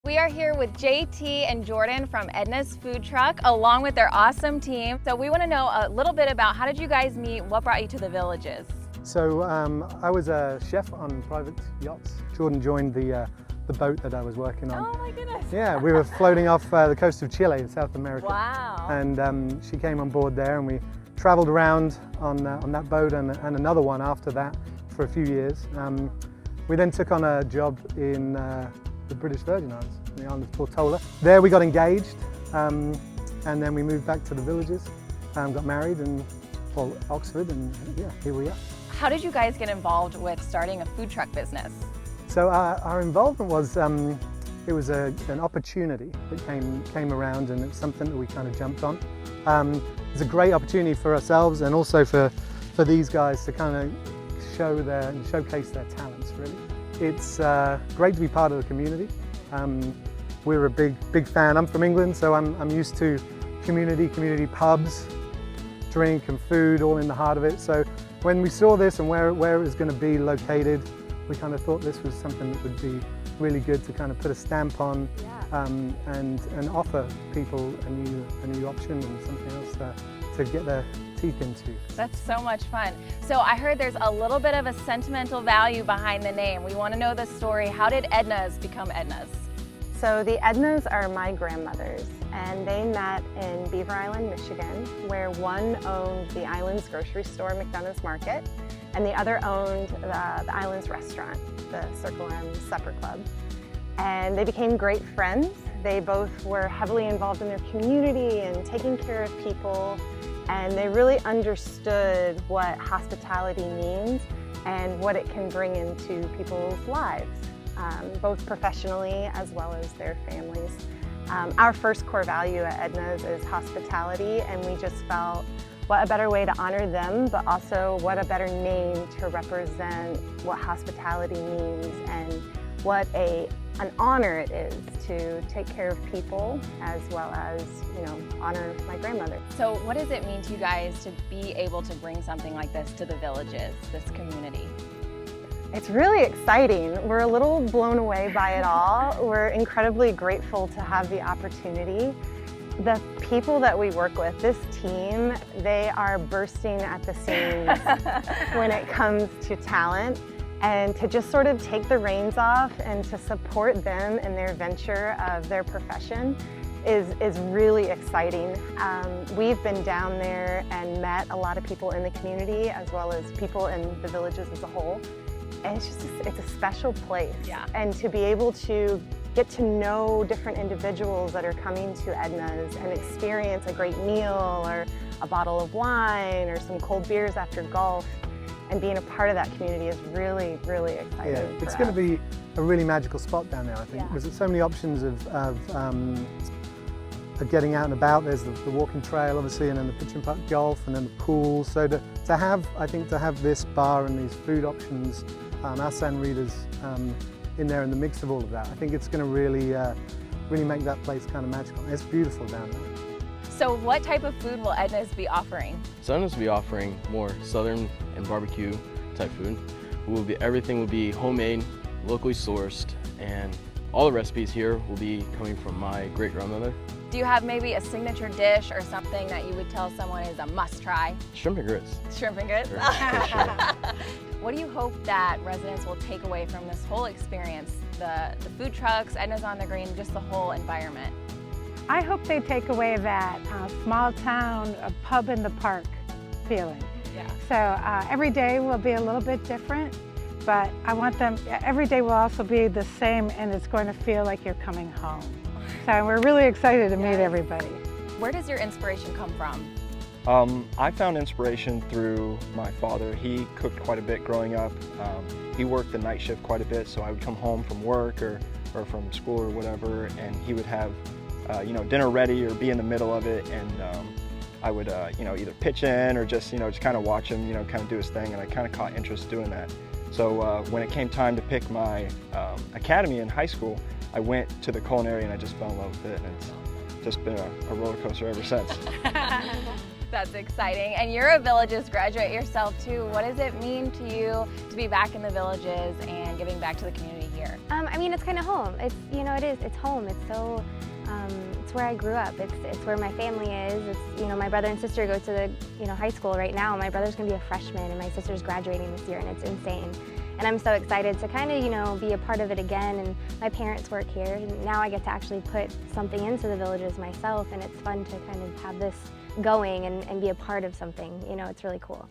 We are here with JT and Jordan from Edna'S Food Truck, along with their awesome team. So we want to know a little bit about how did you guys meet? What brought you to the Villages? So I was a chef on private yachts. Jordan joined the boat that I was working on. Oh my goodness. Yeah, we were floating off the coast of Chile in South America. Wow. And she came on board there, and we traveled around on that boat and another one after that for a few years. We then took on a job in the British Virgin Islands, the island of Tortola. There we got engaged, and then we moved back to the Villages, got married, and Oxford, and yeah, here we are. How did you guys get involved with starting a food truck business? So our involvement was, it was an opportunity that came around, and it was something that we kind of jumped on. It was a great opportunity for ourselves and also for these guys to kind of showcase their talents, really. It's great to be part of the community. We're a big fan. I'm from England, so I'm used to community pubs, drink and food all in the heart of it. So when we saw this and where it was going to be located, we kind of thought this was something that would be really good to kind of put a stamp on, and offer people a new option and something else to get their teeth into. That's so much fun. So I heard there's a little bit of a sentimental value behind the name. We want to know the story. How did Edna'S become Edna'S? So the Ednas are my grandmothers, and they met in Beaver Island, Michigan, where one owned the island's grocery store, McDonough's Market, and the other owned the island's restaurant, the Circle M Supper Club. And they became great friends. They both were heavily involved in their community and taking care of people, and they really understood what hospitality means and what it can bring into people's lives, both professionally as well as their families. Our first core value at Edna'S is hospitality, and we just felt what a better way to honor them, but also what a better name to represent what hospitality means and what an honor it is to take care of people, as well as, honor my grandmother. So what does it mean to you guys to be able to bring something like this to the Villages, this community? It's really exciting. We're a little blown away by it all. We're incredibly grateful to have the opportunity. The people that we work with, this team, they are bursting at the seams when it comes to talent. And to just sort of take the reins off and to support them in their venture of their profession is really exciting. We've been down there and met a lot of people in the community, as well as people in the Villages as a whole. And it's a special place. Yeah. And to be able to get to know different individuals that are coming to Edna'S and experience a great meal or a bottle of wine or some cold beers after golf, and being a part of that community is really, really exciting. Yeah, it's going to be a really magical spot down there, I think. Yeah. There's so many options of getting out and about. There's the walking trail, obviously, and then the pitch and putt golf, and then the pool. So to have this bar and these food options, our San Rita's in there in the mix of all of that, I think it's going to really make that place kind of magical. It's beautiful down there. So what type of food will Edna'S be offering? So Edna'S will be offering more southern and barbecue type food. Everything will be homemade, locally sourced, and all the recipes here will be coming from my great-grandmother. Do you have maybe a signature dish or something that you would tell someone is a must-try? Shrimp and grits. Shrimp and grits? For sure. What do you hope that residents will take away from this whole experience? The food trucks, Edna'S on the Green, just the whole environment? I hope they take away that small town, a pub in the park feeling. Yeah. So every day will be a little bit different, but I want them, every day will also be the same, and it's going to feel like you're coming home. So we're really excited to meet everybody. Where does your inspiration come from? I found inspiration through my father. He cooked quite a bit growing up. He worked the night shift quite a bit, so I would come home from work or from school or whatever, and he would have dinner ready or be in the middle of it, and I would either pitch in or just kind of watch him kind of do his thing, and I kind of caught interest doing that. So when it came time to pick my academy in high school, I went to the culinary and I just fell in love with it, and it's just been a roller coaster ever since. That's exciting. And you're a Villages graduate yourself too. What does it mean to you to be back in the Villages and giving back to the community here? I mean, it's kind of home. It's, you know, it's home. It's so, it's where I grew up. It's where my family is. It's, you know, my brother and sister go to the, you know, high school right now. My brother's gonna be a freshman and my sister's graduating this year, and it's insane. And I'm so excited to kind of, you know, be a part of it again. And my parents work here, and now I get to actually put something into the Villages myself, and it's fun to kind of have this going and be a part of something. You know, it's really cool.